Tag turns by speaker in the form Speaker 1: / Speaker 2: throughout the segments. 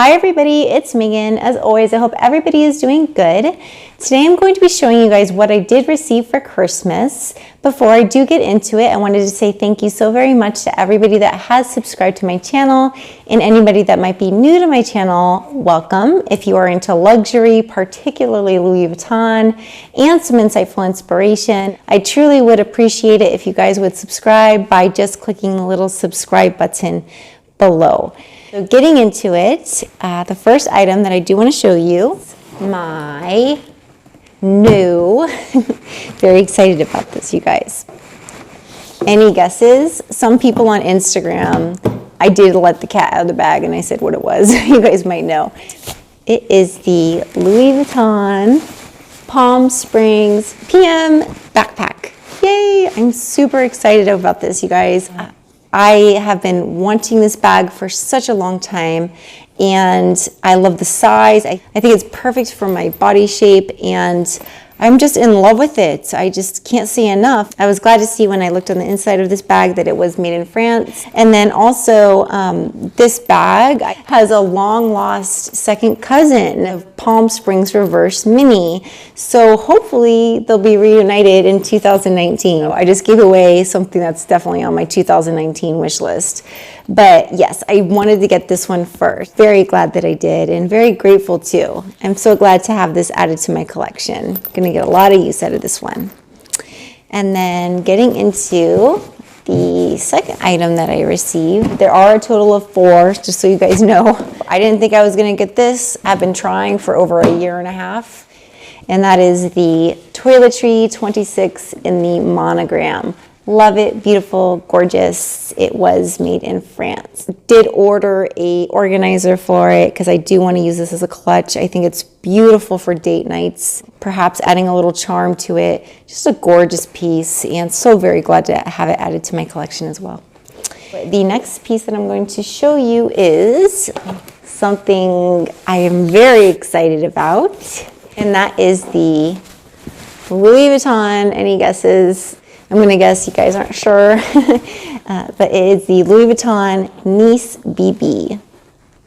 Speaker 1: Hi everybody, it's Megan. As always, I hope everybody is doing good. Today I'm going to be showing you guys what I did receive for Christmas. Before I do get into it, I wanted to say thank you so very much to everybody that has subscribed to my channel, and anybody that might be new to my channel, welcome. If you are into luxury, particularly Louis Vuitton, and some insightful inspiration, I truly would appreciate it if you guys would subscribe by just clicking the little subscribe button below. So getting into it, the first item that I do want to show you, my new, very excited about this, you guys. Any guesses? Some people on Instagram, I did let the cat out of the bag and I said what it was. You guys might know. It is the Louis Vuitton Palm Springs PM backpack. Yay! I'm super excited about this, you guys. I have been wanting this bag for such a long time, and I love the size. I think it's perfect for my body shape, and I'm just in love with it. I just can't say enough. I was glad to see when I looked on the inside of this bag that it was made in France. And then also this bag has a long lost second cousin of Palm Springs Reverse Mini. So hopefully they'll be reunited in 2019. I just gave away something that's definitely on my 2019 wish list. But yes, I wanted to get this one first. Very glad that I did, and very grateful too. I'm so glad to have this added to my collection. Gonna get a lot of use out of this one. And then getting into the second item that I received, there are a total of 4, just so you guys know. I didn't think I was gonna get this. I've been trying for over a year and a half. And that is the Toiletry 26 in the monogram. Love it, beautiful, gorgeous. It was made in France. Did order a organizer for it because I do want to use this as a clutch. I think it's beautiful for date nights, perhaps adding a little charm to it. Just a gorgeous piece, and so very glad to have it added to my collection as well. The next piece that I'm going to show you is something I am very excited about, and that is the Louis Vuitton. Any guesses? I'm going to guess you guys aren't sure, but it is the Louis Vuitton Nice BB.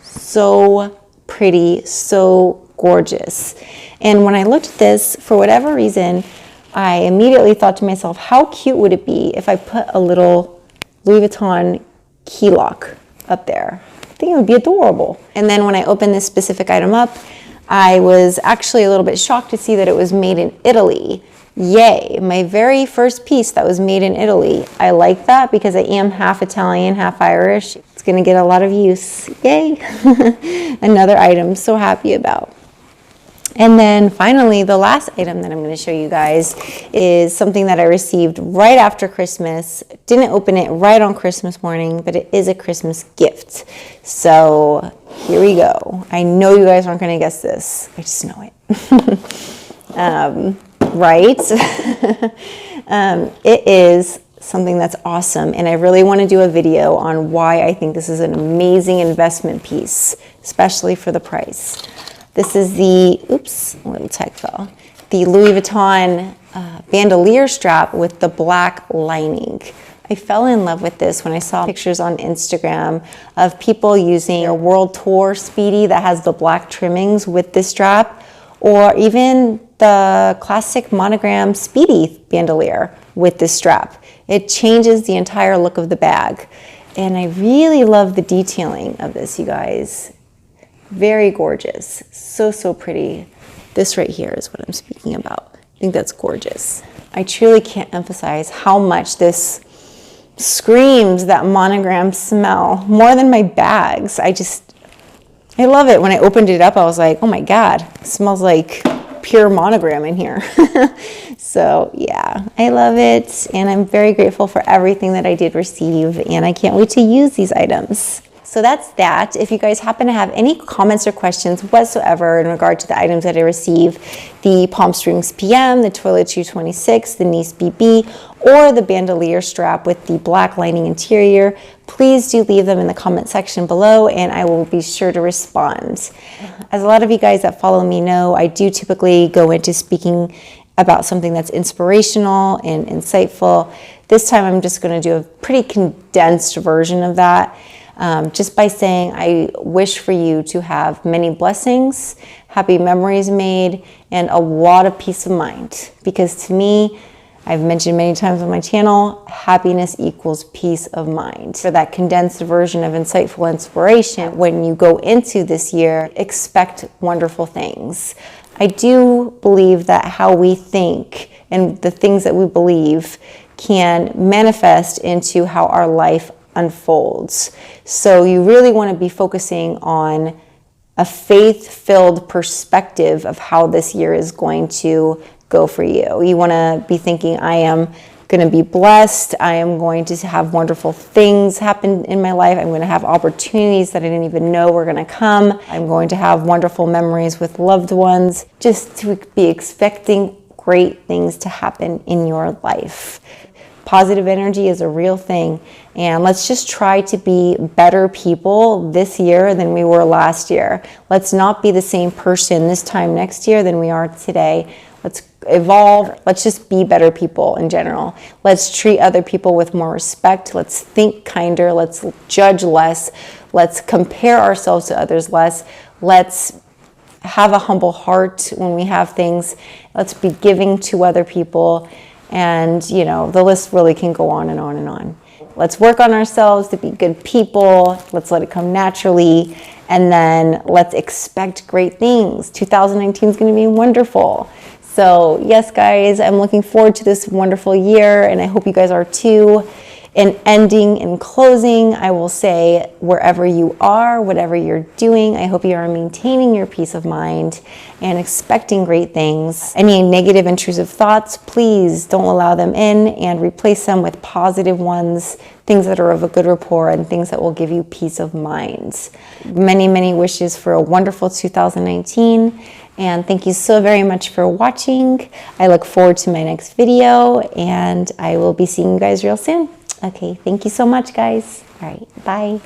Speaker 1: So pretty, so gorgeous. And when I looked at this, for whatever reason, I immediately thought to myself, how cute would it be if I put a little Louis Vuitton key lock up there? I think it would be adorable. And then when I opened this specific item up, I was actually a little bit shocked to see that it was made in Italy. Yay, my very first piece that was made in Italy. I like that because I am half Italian, half Irish. It's gonna get a lot of use. Yay. Another item, so happy about. And then finally, the last item that I'm gonna show you guys is something that I received right after Christmas. Didn't open it right on Christmas morning, but it is a Christmas gift. So here we go. I know you guys aren't gonna guess this. I just know it. Right? It is something that's awesome, and I really want to do a video on why I think this is an amazing investment piece, especially for the price. This is the, oops, a little tag fell, the Louis Vuitton bandolier strap with the black lining. I fell in love with this when I saw pictures on Instagram of people using a World Tour Speedy that has the black trimmings with this strap, or even the classic monogram Speedy bandolier with this strap. It changes the entire look of the bag. And I really love the detailing of this, you guys. Very gorgeous. So, so pretty. This right here is what I'm speaking about. I think that's gorgeous. I truly can't emphasize how much this screams that monogram smell more than my bags. I love it. When I opened it up, I was like, oh my God, it smells like pure monogram in here. So yeah, I love it. And I'm very grateful for everything that I did receive. And I can't wait to use these items. So that's that. If you guys happen to have any comments or questions whatsoever in regard to the items that I received, the Palm Springs PM, the Toiletry 26, the Nice BB, or the bandolier strap with the black lining interior, please do leave them in the comment section below and I will be sure to respond. As a lot of you guys that follow me know, I do typically go into speaking about something that's inspirational and insightful. This time I'm just going to do a pretty condensed version of that. just by saying, I wish for you to have many blessings, happy memories made, and a lot of peace of mind. Because to me, I've mentioned many times on my channel, happiness equals peace of mind. For that condensed version of insightful inspiration, when you go into this year, expect wonderful things. I do believe that how we think and the things that we believe can manifest into how our life unfolds. So you really want to be focusing on a faith-filled perspective of how this year is going to go for you. You want to be thinking, I am going to be blessed. I am going to have wonderful things happen in my life. I'm going to have opportunities that I didn't even know were going to come. I'm going to have wonderful memories with loved ones. Just to be expecting great things to happen in your life. Positive energy is a real thing, and let's just try to be better people this year than we were last year. Let's not be the same person this time next year than we are today. Let's evolve. Let's just be better people in general. Let's treat other people with more respect. Let's think kinder. Let's judge less. Let's compare ourselves to others less. Let's have a humble heart when we have things. Let's be giving to other people. And, you know, the list really can go on and on and on. Let's work on ourselves to be good people. Let's let it come naturally. And then let's expect great things. 2019 is going to be wonderful. So yes, guys, I'm looking forward to this wonderful year, and I hope you guys are too. In ending and closing, I will say, wherever you are, whatever you're doing, I hope you are maintaining your peace of mind and expecting great things. Any negative intrusive thoughts, please don't allow them in and replace them with positive ones, things that are of a good rapport and things that will give you peace of mind. Many, many wishes for a wonderful 2019. And thank you so very much for watching. I look forward to my next video, and I will be seeing you guys real soon. Okay, thank you so much, guys. All right, bye.